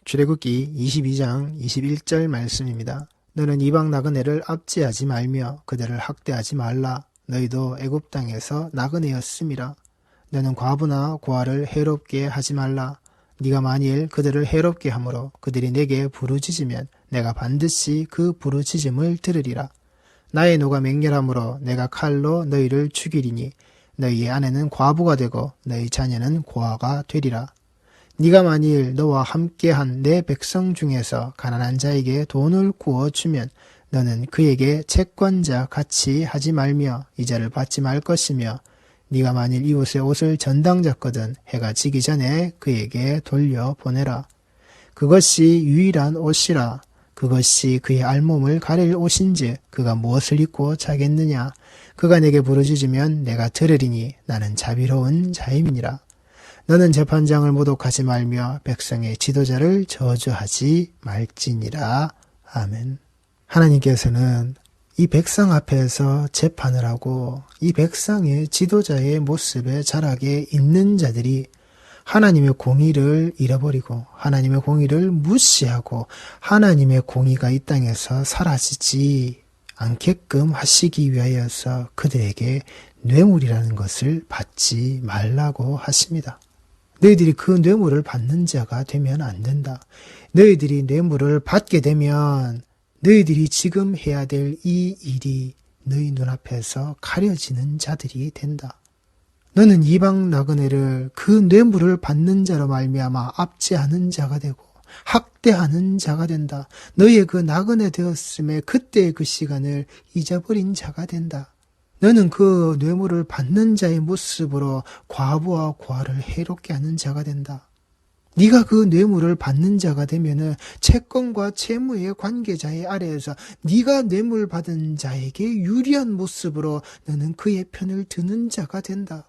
출애굽기 22장 21절 말씀입니다. 너는 이방 나그네를 압제하지 말며 그들을 학대하지 말라. 너희도 애굽 땅에서 나그네였음이라. 너는 과부나 고아를 해롭게 하지 말라. 네가 만일 그들을 해롭게 함으로 그들이 내게 부르짖으면 내가 반드시 그 부르짖음을 들으리라. 나의 노가 맹렬함으로 내가 칼로 너희를 죽이리니 너희의 아내는 과부가 되고 너희 자녀는 고아가 되리라. 네가 만일 너와 함께한 내 백성 중에서 가난한 자에게 돈을 구워주면 너는 그에게 채권자 같이 하지 말며 이자를 받지 말 것이며 네가 만일 이웃의 옷을 전당잡거든 해가 지기 전에 그에게 돌려보내라. 그것이 유일한 옷이라. 그것이 그의 알몸을 가릴 옷인지 그가 무엇을 입고 자겠느냐. 그가 내게 부르짖으면 내가 들으리니 나는 자비로운 자임이니라. 너는 재판장을 모독하지 말며 백성의 지도자를 저주하지 말지니라. 아멘. 하나님께서는 이 백성 앞에서 재판을 하고 이 백성의 지도자의 모습에 자라게 있는 자들이 하나님의 공의를 잃어버리고 하나님의 공의를 무시하고 하나님의 공의가 이 땅에서 사라지지 않게끔 하시기 위하여서 그들에게 뇌물이라는 것을 받지 말라고 하십니다. 너희들이 그 뇌물을 받는 자가 되면 안 된다. 너희들이 뇌물을 받게 되면 너희들이 지금 해야 될 이 일이 너희 눈앞에서 가려지는 자들이 된다. 너는 이방 나그네를 그 뇌물을 받는 자로 말미암아 압제하는 자가 되고 학대하는 자가 된다. 너희의 그 나그네 되었음에 그때의 그 시간을 잊어버린 자가 된다. 너는 그 뇌물을 받는 자의 모습으로 과부와 고아를 해롭게 하는 자가 된다. 네가 그 뇌물을 받는 자가 되면은 채권과 채무의 관계자의 아래에서 네가 뇌물 받은 자에게 유리한 모습으로 너는 그의 편을 드는 자가 된다.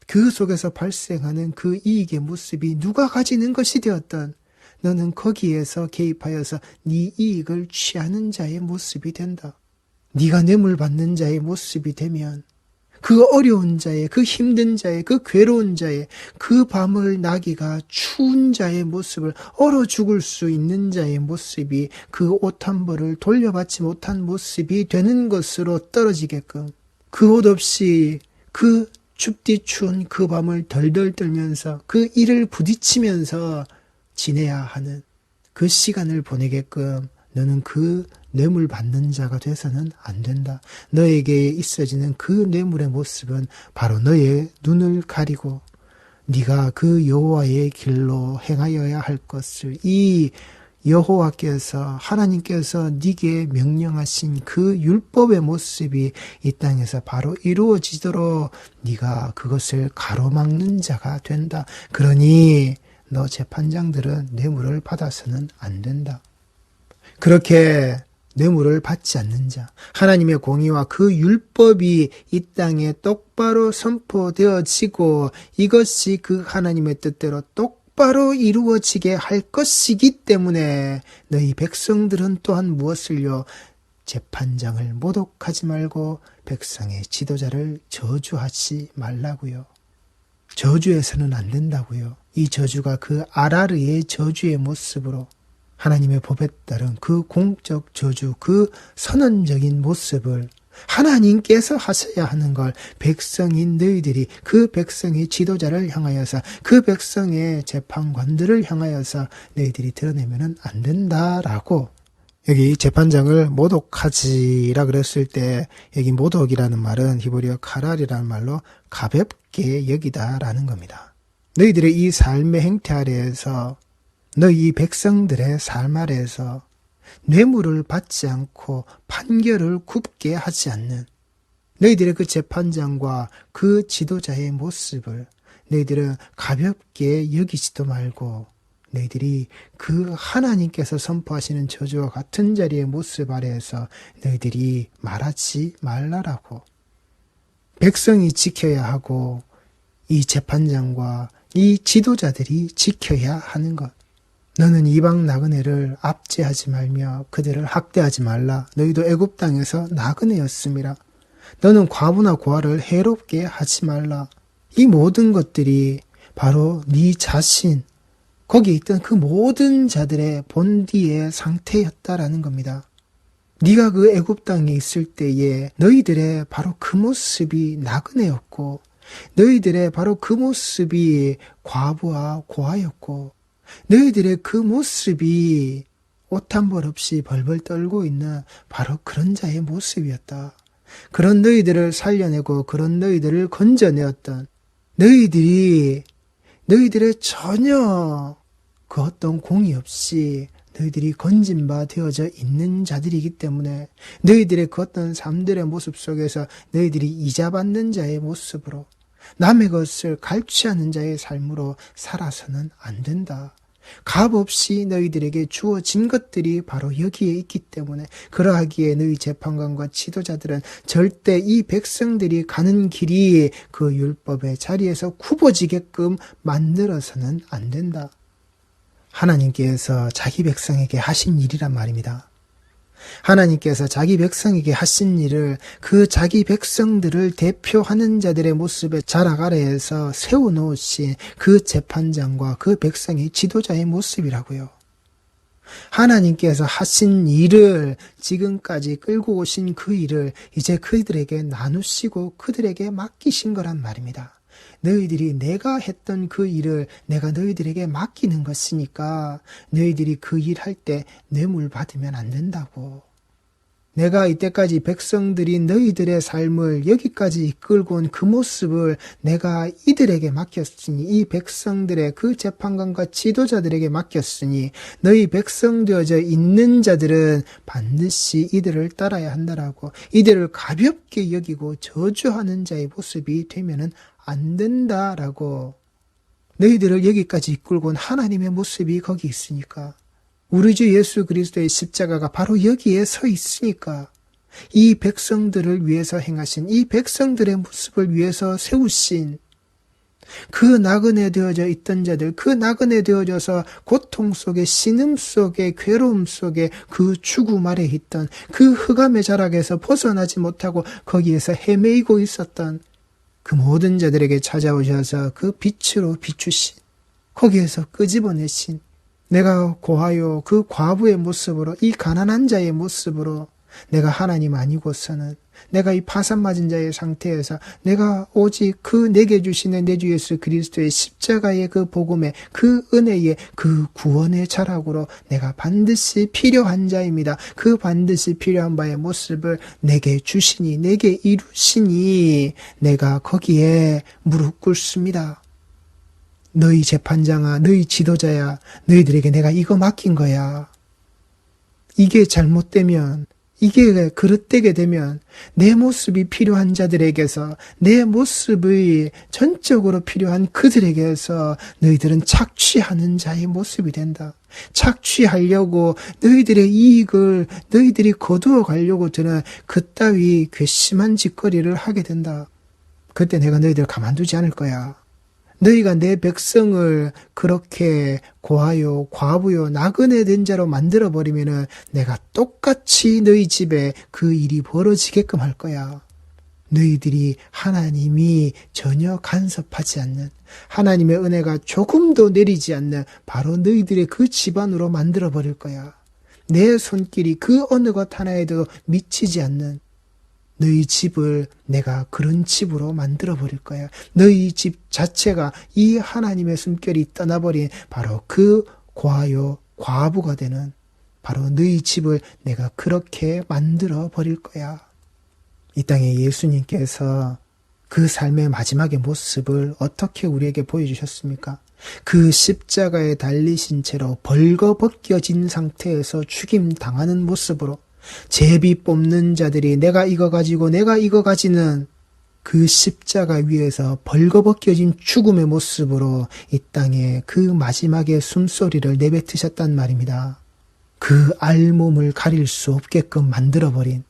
그 속에서 발생하는 그 이익의 모습이 누가 가지는 것이 되었던 너는 거기에서 개입하여서 네 이익을 취하는 자의 모습이 된다. 네가 뇌물 받는 자의 모습이 되면 그 어려운 자의, 그 힘든 자의, 그 괴로운 자의, 그 밤을 나기가 추운 자의 모습을, 얼어 죽을 수 있는 자의 모습이 그 옷 한 벌을 돌려받지 못한 모습이 되는 것으로 떨어지게끔 그 옷 없이 그 춥디 추운 그 밤을 덜덜 떨면서 그 이를 부딪히면서 지내야 하는 그 시간을 보내게끔 너는 그 뇌물 받는 자가 돼서는 안 된다. 너에게 있어지는 그 뇌물의 모습은 바로 너의 눈을 가리고 네가 그 여호와의 길로 행하여야 할 것을 이 여호와께서 하나님께서 네게 명령하신 그 율법의 모습이 이 땅에서 바로 이루어지도록 네가 그것을 가로막는 자가 된다. 그러니 너 재판장들은 뇌물을 받아서는 안 된다. 그렇게 뇌물을 받지 않는 자, 하나님의 공의와 그 율법이 이 땅에 똑바로 선포되어지고 이것이 그 하나님의 뜻대로 똑바로 이루어지게 할 것이기 때문에 너희 백성들은 또한 무엇을요? 재판장을 모독하지 말고 백성의 지도자를 저주하지 말라고요. 저주해서는 안 된다고요. 이 저주가 그 아라르의 저주의 모습으로 하나님의 법에 따른 그 공적 저주, 그 선언적인 모습을 하나님께서 하셔야 하는 걸 백성인 너희들이 그 백성의 지도자를 향하여서 그 백성의 재판관들을 향하여서 너희들이 드러내면 안 된다라고 여기 재판장을 모독하지라 그랬을 때 여기 모독이라는 말은 히브리어 카랄이라는 말로 가볍게 여기다라는 겁니다. 너희들의 이 삶의 행태 아래에서 너희 백성들의 삶 아래에서 뇌물을 받지 않고 판결을 굽게 하지 않는 너희들의 그 재판장과 그 지도자의 모습을 너희들은 가볍게 여기지도 말고 너희들이 그 하나님께서 선포하시는 저주와 같은 자리의 모습 아래에서 너희들이 말하지 말라라고 백성이 지켜야 하고 이 재판장과 이 지도자들이 지켜야 하는 것. 너는 이방 나그네를 압제하지 말며 그들을 학대하지 말라. 너희도 애굽 땅에서 나그네였음이라. 너는 과부나 고아를 해롭게 하지 말라. 이 모든 것들이 바로 네 자신, 거기에 있던 그 모든 자들의 본디의 상태였다라는 겁니다. 네가 그 애굽 땅에 있을 때에 너희들의 바로 그 모습이 나그네였고 너희들의 바로 그 모습이 과부와 고아였고 너희들의 그 모습이 옷 한 벌 없이 벌벌 떨고 있는 바로 그런 자의 모습이었다. 그런 너희들을 살려내고 그런 너희들을 건져내었던 너희들의 전혀 그 어떤 공의 없이 너희들이 건진 바 되어져 있는 자들이기 때문에 너희들의 그 어떤 삶들의 모습 속에서 너희들이 이자받는 자의 모습으로 남의 것을 갈취하는 자의 삶으로 살아서는 안 된다. 값없이 너희들에게 주어진 것들이 바로 여기에 있기 때문에 그러하기에 너희 재판관과 지도자들은 절대 이 백성들이 가는 길이 그 율법의 자리에서 굽어지게끔 만들어서는 안 된다. 하나님께서 자기 백성에게 하신 일이란 말입니다. 하나님께서 자기 백성에게 하신 일을 그 자기 백성들을 대표하는 자들의 모습에 자락 아래에서 세워놓으신 그 재판장과 그 백성의 지도자의 모습이라고요. 하나님께서 하신 일을 지금까지 끌고 오신 그 일을 이제 그들에게 나누시고 그들에게 맡기신 거란 말입니다. 너희들이 내가 했던 그 일을 내가 너희들에게 맡기는 것이니까 너희들이 그 일 할 때 뇌물 받으면 안 된다고. 내가 이때까지 백성들이 너희들의 삶을 여기까지 이끌고 온 그 모습을 내가 이들에게 맡겼으니 이 백성들의 그 재판관과 지도자들에게 맡겼으니 너희 백성되어져 있는 자들은 반드시 이들을 따라야 한다라고 이들을 가볍게 여기고 저주하는 자의 모습이 되면은 안 된다라고 너희들을 여기까지 이끌고 온 하나님의 모습이 거기 있으니까 우리 주 예수 그리스도의 십자가가 바로 여기에 서 있으니까 이 백성들을 위해서 행하신 이 백성들의 모습을 위해서 세우신 그 나그네 되어져 있던 자들 그 나그네 되어져서 고통 속에 신음 속에 괴로움 속에 그 죽음 아래 있던 그 흑암의 자락에서 벗어나지 못하고 거기에서 헤매이고 있었던 그 모든 자들에게 찾아오셔서 그 빛으로 비추신 거기에서 끄집어내신 내가 고하여 그 과부의 모습으로 이 가난한 자의 모습으로 내가 하나님 아니고서는 내가 이 파산 맞은 자의 상태에서 내가 오직 그 내게 주시는 내 주 예수 그리스도의 십자가의 그 복음의 그 은혜의 그 구원의 자락으로 내가 반드시 필요한 자입니다. 그 반드시 필요한 바의 모습을 내게 주시니 내게 이루시니 내가 거기에 무릎 꿇습니다. 너희 재판장아 너희 지도자야 너희들에게 내가 이거 맡긴 거야. 이게 잘못되면 이게 그릇되게 되면 내 모습이 필요한 자들에게서 내 모습이 전적으로 필요한 그들에게서 너희들은 착취하는 자의 모습이 된다. 착취하려고 너희들의 이익을 너희들이 거두어 가려고 드는 그따위 괘씸한 짓거리를 하게 된다. 그때 내가 너희들 가만두지 않을 거야. 너희가 내 백성을 그렇게 고하여 과부요 나그네 된 자로 만들어버리면은 내가 똑같이 너희 집에 그 일이 벌어지게끔 할 거야. 너희들이 하나님이 전혀 간섭하지 않는 하나님의 은혜가 조금도 내리지 않는 바로 너희들의 그 집안으로 만들어버릴 거야. 내 손길이 그 어느 것 하나에도 미치지 않는 너희 집을 내가 그런 집으로 만들어버릴 거야. 너희 집 자체가 이 하나님의 숨결이 떠나버린 바로 그 고아요 과부가 되는 바로 너희 집을 내가 그렇게 만들어버릴 거야. 이 땅에 예수님께서 그 삶의 마지막의 모습을 어떻게 우리에게 보여주셨습니까? 그 십자가에 달리신 채로 벌거벗겨진 상태에서 죽임 당하는 모습으로 제비 뽑는 자들이 내가 이거 가지는 그 십자가 위에서 벌거벗겨진 죽음의 모습으로 이 땅에 그 마지막의 숨소리를 내뱉으셨단 말입니다. 그 알몸을 가릴 수 없게끔 만들어버린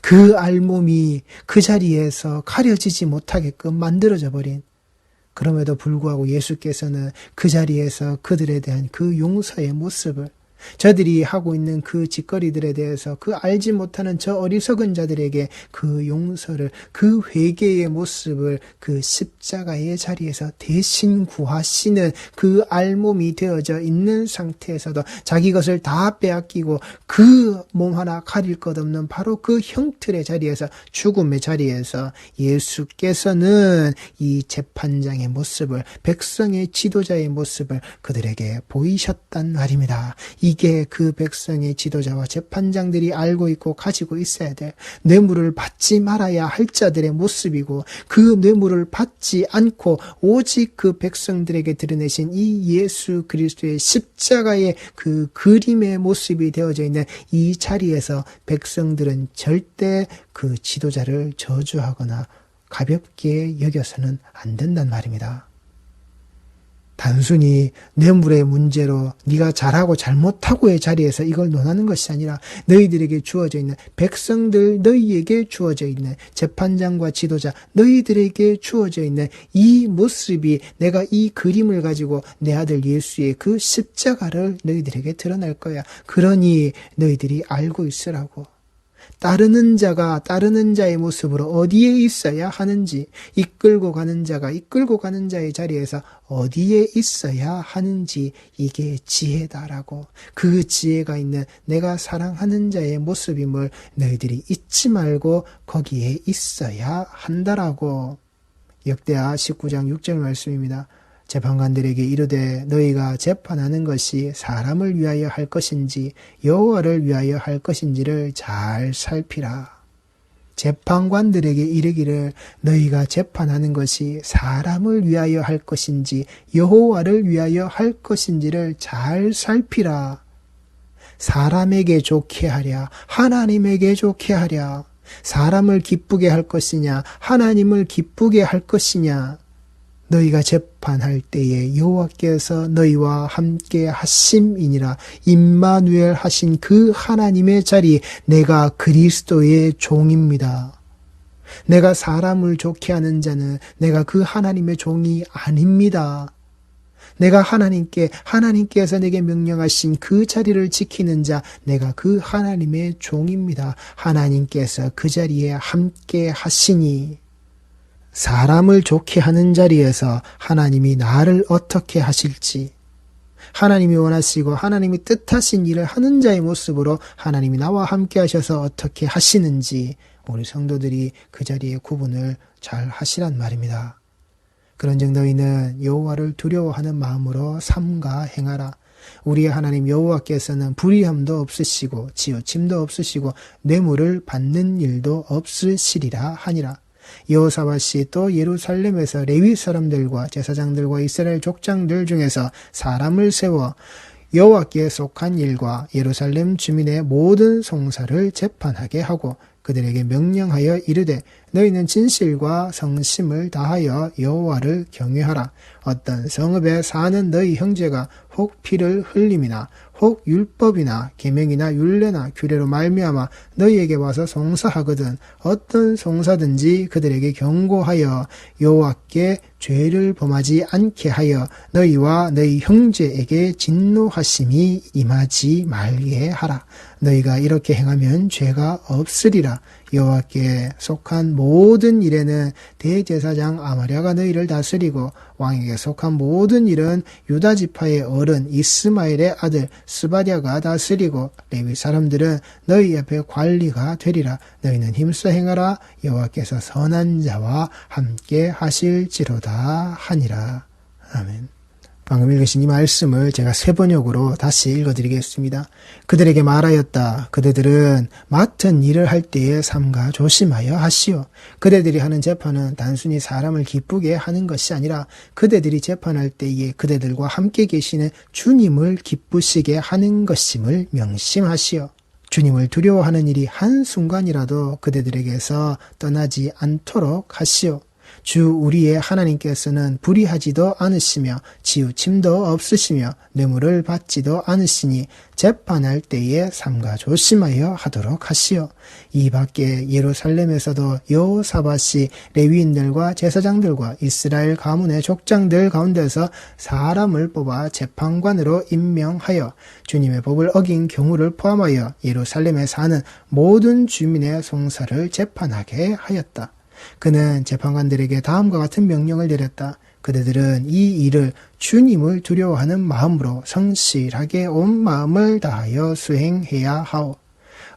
그 알몸이 그 자리에서 가려지지 못하게끔 만들어져 버린 그럼에도 불구하고 예수께서는 그 자리에서 그들에 대한 그 용서의 모습을 저들이 하고 있는 그 짓거리들에 대해서 그 알지 못하는 저 어리석은 자들에게 그 용서를, 그 회개의 모습을 그 십자가의 자리에서 대신 구하시는 그 알몸이 되어져 있는 상태에서도 자기 것을 다 빼앗기고 그 몸 하나 가릴 것 없는 바로 그 형틀의 자리에서, 죽음의 자리에서 예수께서는 이 재판장의 모습을, 백성의 지도자의 모습을 그들에게 보이셨단 말입니다. 이게 그 백성의 지도자와 재판장들이 알고 있고 가지고 있어야 될, 뇌물을 받지 말아야 할 자들의 모습이고, 그 뇌물을 받지 않고 오직 그 백성들에게 드러내신 이 예수 그리스도의 십자가의 그 그림의 모습이 되어져 있는 이 자리에서 백성들은 절대 그 지도자를 저주하거나 가볍게 여겨서는 안 된단 말입니다. 단순히 뇌물의 문제로 네가 잘하고 잘못하고의 자리에서 이걸 논하는 것이 아니라, 너희들에게 주어져 있는 백성들, 너희에게 주어져 있는 재판장과 지도자, 너희들에게 주어져 있는 이 모습이, 내가 이 그림을 가지고 내 아들 예수의 그 십자가를 너희들에게 드러낼 거야. 그러니 너희들이 알고 있으라고. 따르는 자가 따르는 자의 모습으로 어디에 있어야 하는지, 이끌고 가는 자가 이끌고 가는 자의 자리에서 어디에 있어야 하는지, 이게 지혜다라고. 그 지혜가 있는 내가 사랑하는 자의 모습임을 너희들이 잊지 말고 거기에 있어야 한다라고. 역대하 19장 6절 말씀입니다. 재판관들에게 이르되 너희가 재판하는 것이 사람을 위하여 할 것인지 여호와를 위하여 할 것인지를 잘 살피라. 재판관들에게 이르기를 너희가 재판하는 것이 사람을 위하여 할 것인지 여호와를 위하여 할 것인지를 잘 살피라. 사람에게 좋게 하랴, 하나님에게 좋게 하랴. 사람을 기쁘게 할 것이냐, 하나님을 기쁘게 할 것이냐. 너희가 재판할 때에 여호와께서 너희와 함께 하심이니라. 임마누엘 하신 그 하나님의 자리, 내가 그리스도의 종입니다. 내가 사람을 좋게 하는 자는 내가 그 하나님의 종이 아닙니다. 내가 하나님께서 내게 명령하신 그 자리를 지키는 자, 내가 그 하나님의 종입니다. 하나님께서 그 자리에 함께 하시니, 사람을 좋게 하는 자리에서 하나님이 나를 어떻게 하실지, 하나님이 원하시고 하나님이 뜻하신 일을 하는 자의 모습으로 하나님이 나와 함께 하셔서 어떻게 하시는지 우리 성도들이 그 자리에 구분을 잘 하시란 말입니다. 그런즉 너희는 여호와를 두려워하는 마음으로 삼가 행하라. 우리의 하나님 여호와께서는 불의함도 없으시고 치우침도 없으시고 뇌물을 받는 일도 없으시리라 하니라. 여호사밧이 또 예루살렘에서 레위 사람들과 제사장들과 이스라엘 족장들 중에서 사람을 세워 여호와께 속한 일과 예루살렘 주민의 모든 송사를 재판하게 하고 그들에게 명령하여 이르되 너희는 진실과 성심을 다하여 여호와를 경외하라. 어떤 성읍에 사는 너희 형제가 혹 피를 흘림이나 혹 율법이나 계명이나 율례나 규례로 말미암아 너희에게 와서 송사하거든 어떤 송사든지 그들에게 경고하여 여호와께 죄를 범하지 않게 하여 너희와 너희 형제에게 진노하심이 임하지 말게 하라. 너희가 이렇게 행하면 죄가 없으리라. 여호와께 속한 모든 일에는 대제사장 아마랴가 너희를 다스리고 왕에게 속한 모든 일은 유다 지파의 어른 이스마엘의 아들 스바랴가 다스리고 레위 사람들은 너희 옆에 관리가 되리라. 너희는 힘써 행하라. 여호와께서 선한 자와 함께 하실지로다 하니라. 아멘. 방금 읽으신 이 말씀을 제가 세번역으로 다시 읽어드리겠습니다. 그들에게 말하였다. 그대들은 맡은 일을 할 때에 삼가 조심하여 하시오. 그대들이 하는 재판은 단순히 사람을 기쁘게 하는 것이 아니라 그대들이 재판할 때에 그대들과 함께 계시는 주님을 기쁘시게 하는 것임을 명심하시오. 주님을 두려워하는 일이 한순간이라도 그대들에게서 떠나지 않도록 하시오. 주 우리의 하나님께서는 불의하지도 않으시며 치우침도 없으시며 뇌물을 받지도 않으시니 재판할 때에 삼가 조심하여 하도록 하시오. 이 밖에 예루살렘에서도 여호사밧이 레위인들과 제사장들과 이스라엘 가문의 족장들 가운데서 사람을 뽑아 재판관으로 임명하여 주님의 법을 어긴 경우를 포함하여 예루살렘에 사는 모든 주민의 송사를 재판하게 하였다. 그는 재판관들에게 다음과 같은 명령을 내렸다. 그대들은 이 일을 주님을 두려워하는 마음으로 성실하게 온 마음을 다하여 수행해야 하오.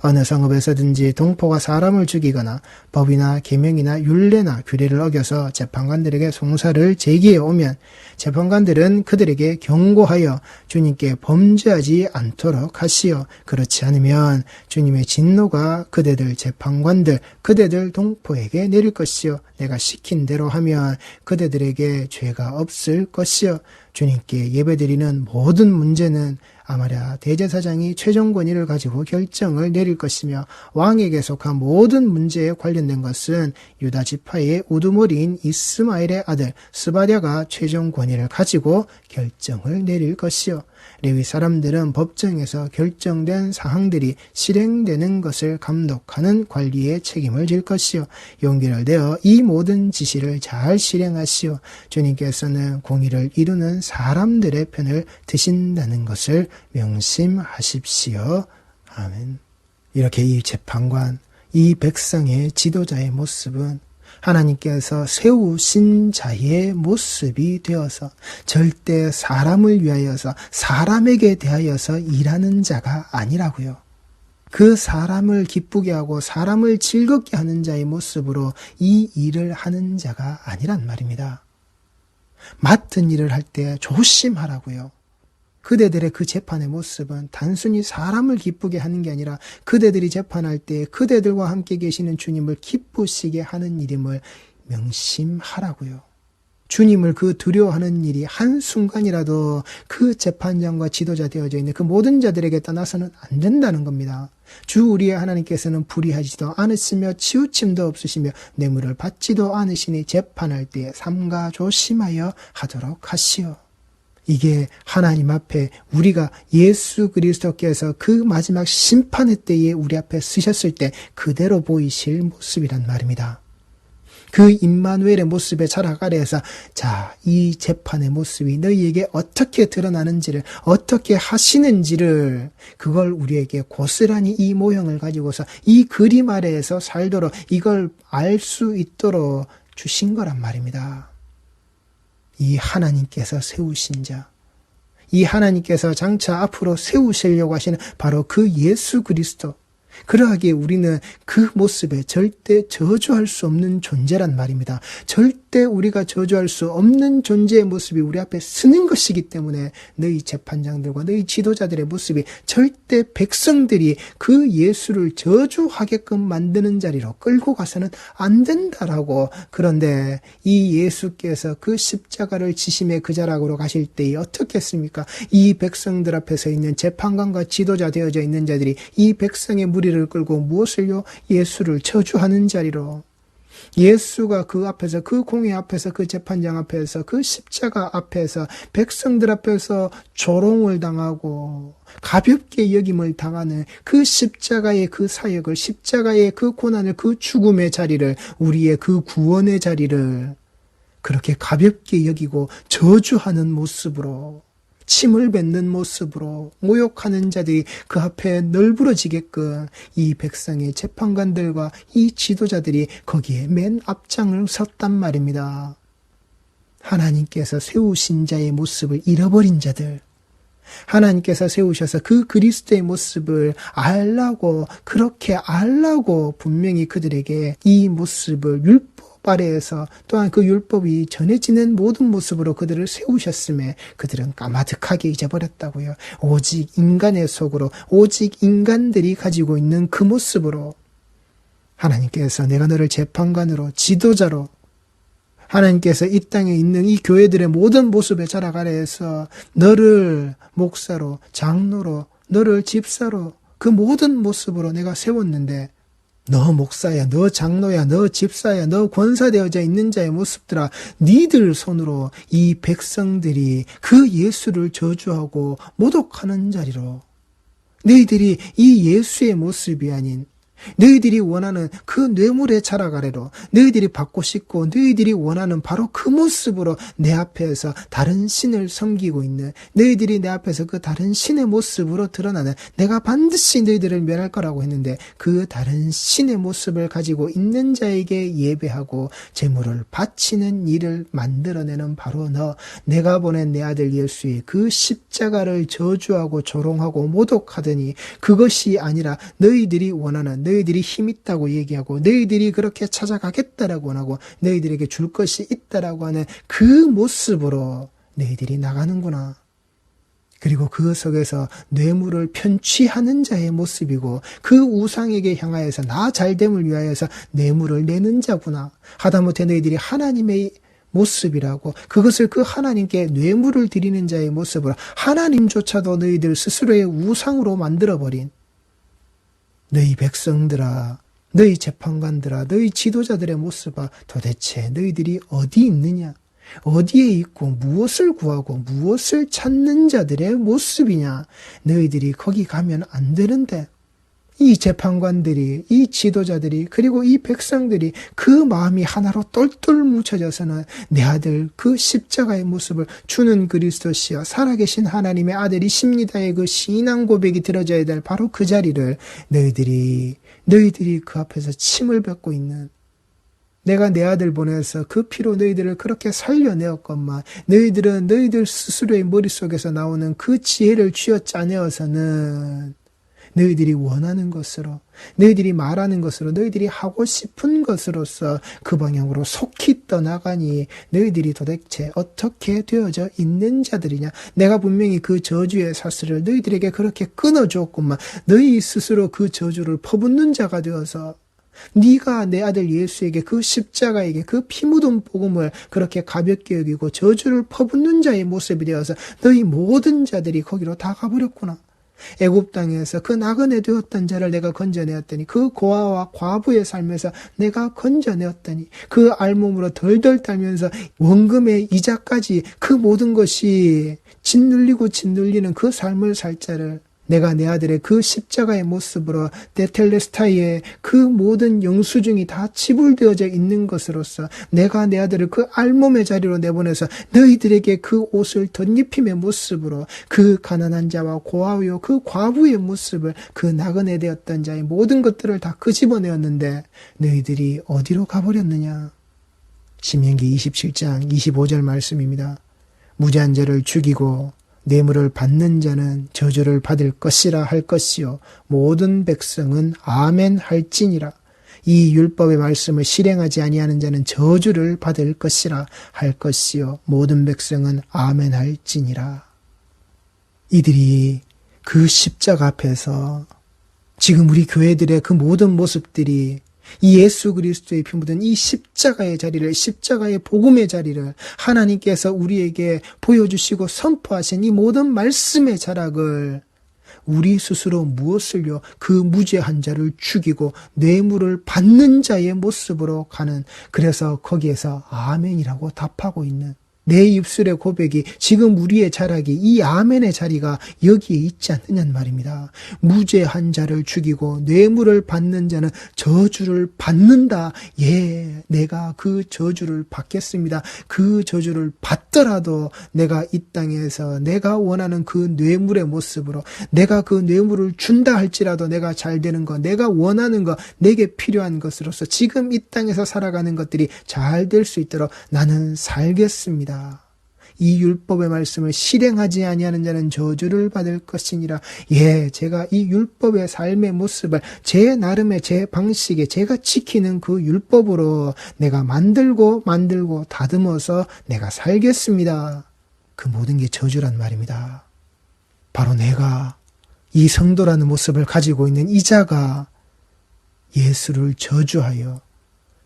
어느 성읍에서든지 동포가 사람을 죽이거나 법이나 계명이나 율례나 규례를 어겨서 재판관들에게 송사를 제기해 오면 재판관들은 그들에게 경고하여 주님께 범죄하지 않도록 하시오. 그렇지 않으면 주님의 진노가 그대들 재판관들, 그대들 동포에게 내릴 것이요. 내가 시킨 대로 하면 그대들에게 죄가 없을 것이요. 주님께 예배드리는 모든 문제는 아마랴 대제사장이 최종 권위를 가지고 결정을 내릴 것이며 왕에게 속한 모든 문제에 관련된 것은 유다 지파의 우두머리인 이스마엘의 아들 스바랴가 최종 권위를 가지고 결정을 내릴 것이요. 레위 사람들은 법정에서 결정된 사항들이 실행되는 것을 감독하는 관리의 책임을 질 것이요. 용기를 내어 이 모든 지시를 잘 실행하시오. 주님께서는 공의를 이루는 사람들의 편을 드신다는 것을 명심하십시오. 아멘. 이렇게 이 재판관, 이 백성의 지도자의 모습은 하나님께서 세우신 자의 모습이 되어서 절대 사람을 위하여서 사람에게 대하여서 일하는 자가 아니라고요. 그 사람을 기쁘게 하고 사람을 즐겁게 하는 자의 모습으로 이 일을 하는 자가 아니란 말입니다. 맡은 일을 할 때 조심하라고요. 그대들의 그 재판의 모습은 단순히 사람을 기쁘게 하는 게 아니라 그대들이 재판할 때 그대들과 함께 계시는 주님을 기쁘시게 하는 일임을 명심하라고요. 주님을 그 두려워하는 일이 한순간이라도 그 재판장과 지도자 되어져 있는 그 모든 자들에게 떠나서는 안 된다는 겁니다. 주 우리의 하나님께서는 불의하지도 않으시며 치우침도 없으시며 뇌물을 받지도 않으시니 재판할 때에 삼가 조심하여 하도록 하시오. 이게 하나님 앞에 우리가 예수 그리스도께서 그 마지막 심판의 때에 우리 앞에 쓰셨을 때 그대로 보이실 모습이란 말입니다. 그 임마누엘의 모습의 자락 아래에서 자, 이 재판의 모습이 너희에게 어떻게 드러나는지를 어떻게 하시는지를 그걸 우리에게 고스란히 이 모형을 가지고서 이 그림 아래에서 살도록 이걸 알 수 있도록 주신 거란 말입니다. 이 하나님께서 세우신 자, 이 하나님께서 장차 앞으로 세우시려고 하시는 바로 그 예수 그리스도, 그러하기에 우리는 그 모습에 절대 저주할 수 없는 존재란 말입니다. 절대 우리가 저주할 수 없는 존재의 모습이 우리 앞에 서는 것이기 때문에 너희 재판장들과 너희 지도자들의 모습이 절대 백성들이 그 예수를 저주하게끔 만드는 자리로 끌고 가서는 안 된다라고. 그런데 이 예수께서 그 십자가를 지심의 그 자락으로 가실 때에 어떻게 했습니까? 이 백성들 앞에 서 있는 재판관과 지도자 되어져 있는 자들이 이 백성의 무리를 끌고 무엇을요? 예수를 저주하는 자리로. 예수가 그 앞에서, 그 공회 앞에서, 그 재판장 앞에서, 그 십자가 앞에서, 백성들 앞에서 조롱을 당하고 가볍게 여김을 당하는 그 십자가의 그 사역을, 십자가의 그 고난을, 그 죽음의 자리를, 우리의 그 구원의 자리를 그렇게 가볍게 여기고 저주하는 모습으로, 침을 뱉는 모습으로 모욕하는 자들이 그 앞에 널브러지게끔 이 백성의 재판관들과 이 지도자들이 거기에 맨 앞장을 섰단 말입니다. 하나님께서 세우신 자의 모습을 잃어버린 자들, 하나님께서 세우셔서 그 그리스도의 모습을 알라고, 그렇게 알라고 분명히 그들에게 이 모습을 율법 아래에서 또한 그 율법이 전해지는 모든 모습으로 그들을 세우셨음에 그들은 까마득하게 잊어버렸다고요. 오직 인간의 속으로, 오직 인간들이 가지고 있는 그 모습으로 하나님께서 내가 너를 재판관으로, 지도자로, 하나님께서 이 땅에 있는 이 교회들의 모든 모습의 자락 아래에서 너를 목사로, 장로로, 너를 집사로, 그 모든 모습으로 내가 세웠는데 너 목사야, 너 장로야, 너 집사야, 너 권사되어져 있는 자의 모습들아, 니들 손으로 이 백성들이 그 예수를 저주하고 모독하는 자리로 너희들이 이 예수의 모습이 아닌 너희들이 원하는 그 뇌물의 자락 아래로 너희들이 받고 싶고 너희들이 원하는 바로 그 모습으로 내 앞에서 다른 신을 섬기고 있는 너희들이 내 앞에서 그 다른 신의 모습으로 드러나는 내가 반드시 너희들을 멸할 거라고 했는데 그 다른 신의 모습을 가지고 있는 자에게 예배하고 제물을 바치는 일을 만들어내는 바로 너, 내가 보낸 내 아들 예수의 그 십자가를 저주하고 조롱하고 모독하더니 그것이 아니라 너희들이 원하는 너희들이 힘 있다고 얘기하고 너희들이 그렇게 찾아가겠다라고 하고 너희들에게 줄 것이 있다라고 하는 그 모습으로 너희들이 나가는구나. 그리고 그 속에서 뇌물을 편취하는 자의 모습이고 그 우상에게 향하여서 나 잘됨을 위하여서 뇌물을 내는 자구나. 하다못해 너희들이 하나님의 모습이라고 그것을 그 하나님께 뇌물을 드리는 자의 모습으로 하나님조차도 너희들 스스로의 우상으로 만들어버린 너희 백성들아, 너희 재판관들아, 너희 지도자들의 모습아, 도대체 너희들이 어디 있느냐? 어디에 있고 무엇을 구하고 무엇을 찾는 자들의 모습이냐? 너희들이 거기 가면 안 되는데 이 재판관들이, 이 지도자들이, 그리고 이 백성들이 그 마음이 하나로 똘똘 뭉쳐져서는 내 아들 그 십자가의 모습을 주는 그리스도시여 살아계신 하나님의 아들이십니다의 그 신앙 고백이 들어져야 될 바로 그 자리를 너희들이 그 앞에서 침을 뱉고 있는 내가 내 아들 보내서 그 피로 너희들을 그렇게 살려내었건만 너희들은 너희들 스스로의 머릿속에서 나오는 그 지혜를 쥐어 짜내어서는 너희들이 원하는 것으로, 너희들이 말하는 것으로, 너희들이 하고 싶은 것으로서 그 방향으로 속히 떠나가니 너희들이 도대체 어떻게 되어져 있는 자들이냐? 내가 분명히 그 저주의 사슬을 너희들에게 그렇게 끊어주었구만. 너희 스스로 그 저주를 퍼붓는 자가 되어서 네가 내 아들 예수에게 그 십자가에게 그 피 묻은 복음을 그렇게 가볍게 여기고 저주를 퍼붓는 자의 모습이 되어서 너희 모든 자들이 거기로 다 가버렸구나. 애굽 땅에서 그 나그네 되었던 자를 내가 건져내었더니 그 고아와 과부의 삶에서 내가 건져내었더니 그 알몸으로 덜덜 떨면서 원금의 이자까지 그 모든 것이 짓눌리고 짓눌리는 그 삶을 살 자를 내가 내 아들의 그 십자가의 모습으로 데텔레스타이의 그 모든 영수증이 다 지불되어져 있는 것으로서 내가 내 아들을 그 알몸의 자리로 내보내서 너희들에게 그 옷을 덧입힘의 모습으로 그 가난한 자와 고아요 그 과부의 모습을 그 나그네 되었던 자의 모든 것들을 다 끄집어내었는데 너희들이 어디로 가버렸느냐. 신명기 27장 25절 말씀입니다. 무죄한 자를 죽이고 뇌물을 받는 자는 저주를 받을 것이라 할 것이요 모든 백성은 아멘 할지니라. 이 율법의 말씀을 실행하지 아니하는 자는 저주를 받을 것이라 할 것이요 모든 백성은 아멘 할지니라. 이들이 그 십자가 앞에서 지금 우리 교회들의 그 모든 모습들이 이 예수 그리스도의 피 묻은 이 십자가의 자리를, 십자가의 복음의 자리를 하나님께서 우리에게 보여주시고 선포하신 이 모든 말씀의 자락을 우리 스스로 무엇을요? 그 무죄한 자를 죽이고 뇌물을 받는 자의 모습으로 가는, 그래서 거기에서 아멘이라고 답하고 있는 내 입술의 고백이 지금 우리의 자락이 이 아멘의 자리가 여기에 있지 않느냐는 말입니다. 무죄한 자를 죽이고 뇌물을 받는 자는 저주를 받는다. 예, 내가 그 저주를 받겠습니다. 그 저주를 받더라도 내가 이 땅에서 내가 원하는 그 뇌물의 모습으로 내가 그 뇌물을 준다 할지라도 내가 잘 되는 것, 내가 원하는 것, 내게 필요한 것으로서 지금 이 땅에서 살아가는 것들이 잘 될 수 있도록 나는 살겠습니다. 이 율법의 말씀을 실행하지 아니하는 자는 저주를 받을 것이니라. 예, 제가 이 율법의 삶의 모습을 제 나름의 제 방식에 제가 지키는 그 율법으로 내가 만들고 다듬어서 내가 살겠습니다. 그 모든 게 저주란 말입니다. 바로 내가 이 성도라는 모습을 가지고 있는 이 자가 예수를 저주하여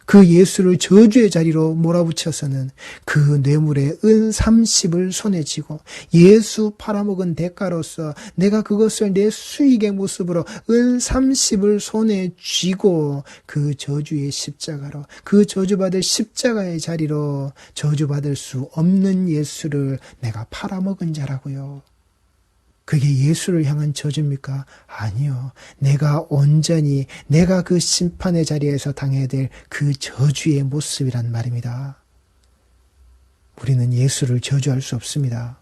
그 예수를 저주의 자리로 몰아붙여서는 그 뇌물의 은 30을 손에 쥐고 예수 팔아먹은 대가로서 내가 그것을 내 수익의 모습으로 은 30을 손에 쥐고 그 저주의 십자가로, 그 저주받을 십자가의 자리로 저주받을 수 없는 예수를 내가 팔아먹은 자라고요. 그게 예수를 향한 저주입니까? 아니요. 내가 온전히 내가 그 심판의 자리에서 당해야 될 그 저주의 모습이란 말입니다. 우리는 예수를 저주할 수 없습니다.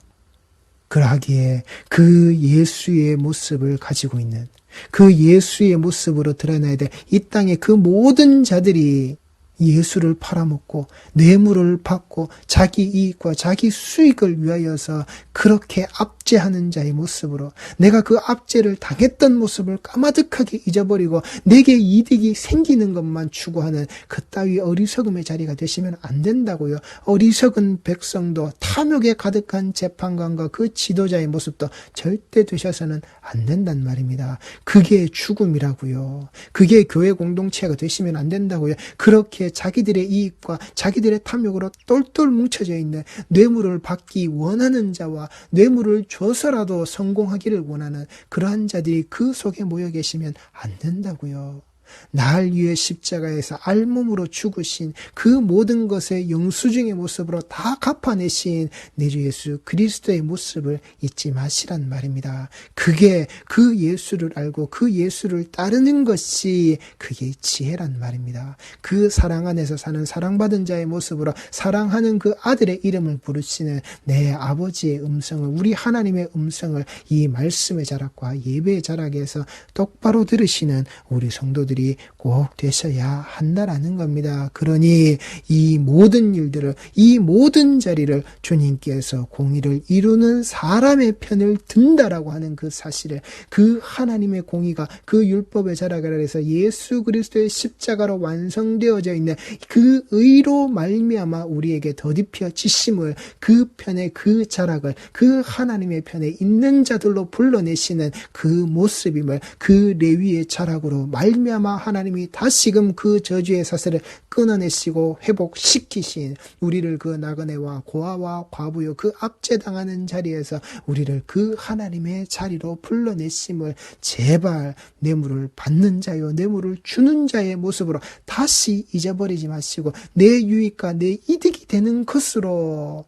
그러하기에 그 예수의 모습을 가지고 있는, 그 예수의 모습으로 드러나야 될 이 땅의 그 모든 자들이 예수를 팔아먹고 뇌물을 받고 자기 이익과 자기 수익을 위하여서 그렇게 압제하는 자의 모습으로, 내가 그 압제를 당했던 모습을 까마득하게 잊어버리고 내게 이득이 생기는 것만 추구하는 그따위 어리석음의 자리가 되시면 안 된다고요. 어리석은 백성도 탐욕에 가득한 재판관과 그 지도자의 모습도 절대 되셔서는 안 된단 말입니다. 그게 죽음이라고요. 그게 교회 공동체가 되시면 안 된다고요. 그렇게 자기들의 이익과 자기들의 탐욕으로 똘똘 뭉쳐져 있는, 뇌물을 받기 원하는 자와 뇌물을 줘서라도 성공하기를 원하는 그러한 자들이 그 속에 모여 계시면 안 된다고요. 날 위해 십자가에서 알몸으로 죽으신 그 모든 것의 영수증의 모습으로 다 갚아내신 내 주 예수 그리스도의 모습을 잊지 마시란 말입니다. 그게 그 예수를 알고 그 예수를 따르는 것이 그게 지혜란 말입니다. 그 사랑 안에서 사는 사랑받은 자의 모습으로 사랑하는 그 아들의 이름을 부르시는 내 아버지의 음성을, 우리 하나님의 음성을 이 말씀의 자락과 예배의 자락에서 똑바로 들으시는 우리 성도들이 꼭 되셔야 한다라는 겁니다. 그러니 이 모든 일들을, 이 모든 자리를 주님께서 공의를 이루는 사람의 편을 든다라고 하는 그 사실을, 그 하나님의 공의가 그 율법의 자락 아래에서 예수 그리스도의 십자가로 완성되어져 있는 그 의로 말미암아 우리에게 더디펴 지심을, 그 편의 그 자락을 그 하나님의 편에 있는 자들로 불러내시는 그 모습임을, 그 레위의 자락으로 말미암아 하나님이 다시금 그 저주의 사슬을 끊어내시고 회복시키신 우리를, 그 나그네와 고아와 과부요 그 압제당하는 자리에서 우리를 그 하나님의 자리로 불러내심을 제발 뇌물을 받는 자요 뇌물을 주는 자의 모습으로 다시 잊어버리지 마시고 내 유익과 내 이득이 되는 것으로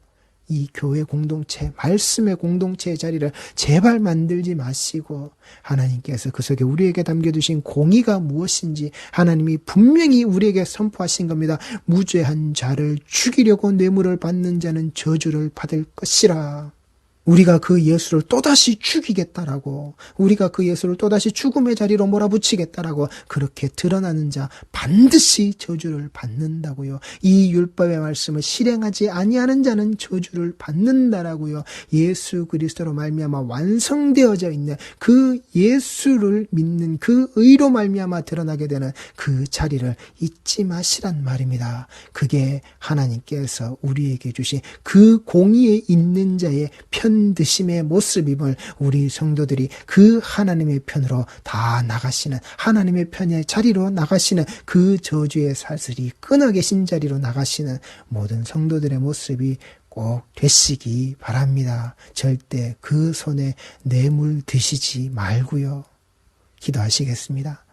이 교회 공동체, 말씀의 공동체의 자리를 제발 만들지 마시고, 하나님께서 그 속에 우리에게 담겨두신 공의가 무엇인지 하나님이 분명히 우리에게 선포하신 겁니다. 무죄한 자를 죽이려고 뇌물을 받는 자는 저주를 받을 것이라. 우리가 그 예수를 또다시 죽이겠다라고, 우리가 그 예수를 또다시 죽음의 자리로 몰아붙이겠다라고 그렇게 드러나는 자 반드시 저주를 받는다고요. 이 율법의 말씀을 실행하지 아니하는 자는 저주를 받는다라고요. 예수 그리스도로 말미암아 완성되어져 있는 그 예수를 믿는 그 의로 말미암아 드러나게 되는 그 자리를 잊지 마시란 말입니다. 그게 하나님께서 우리에게 주신 그 공의에 있는 자의 편드심의 모습임을 우리 성도들이 그 하나님의 편으로 다 나가시는, 하나님의 편의 자리로 나가시는, 그 저주의 사슬이 끊어 계신 자리로 나가시는 모든 성도들의 모습이 꼭 되시기 바랍니다. 절대 그 손에 뇌물 드시지 말고요. 기도하시겠습니다.